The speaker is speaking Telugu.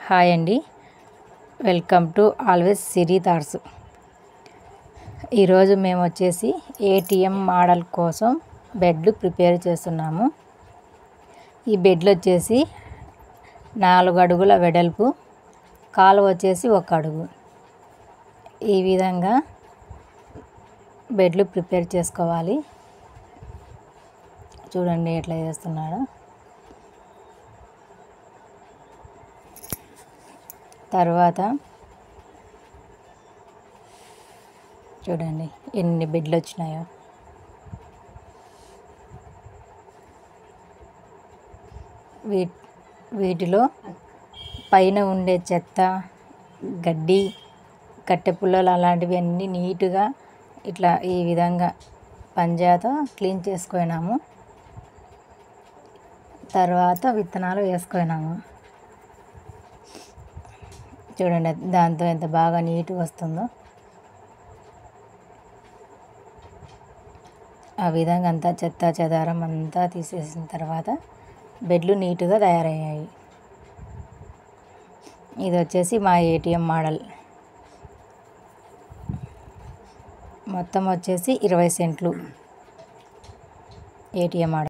హాయ్ అండి, welcome to always Siri thoughts. ఈరోజు మేము వచ్చేసి ఏటీఎం మోడల్ కోసం బెడ్లు ప్రిపేర్ చేస్తున్నాము. ఈ బెడ్లు వచ్చేసి 4 అడుగుల వెడల్పు, కాలు వచ్చేసి 1 అడుగు. ఈ విధంగా బెడ్లు ప్రిపేర్ చేసుకోవాలి. చూడండి ఎట్లా చేస్తున్నాడో. తర్వాత చూడండి ఎన్ని బెడ్లు వచ్చినాయో. వీటిలో పైన ఉండే చెత్త, గడ్డి, కట్టె పుల్లలు అలాంటివి అన్నీ నీట్గా ఇట్లా ఈ విధంగా పంజాతో క్లీన్ చేసుకున్నాము. తర్వాత విత్తనాలు వేసుకున్నాము. చూడండి దాంతో ఎంత బాగా నీట్గా వస్తుందో. ఆ విధంగా అంతా చెత్త చెదారం అంతా తీసేసిన తర్వాత బెడ్లు నీట్గా తయారయ్యాయి. ఇది వచ్చేసి మా ఏటీఎం మోడల్. మొత్తం వచ్చేసి 20 సెంట్లు ఏటీఎం మోడల్.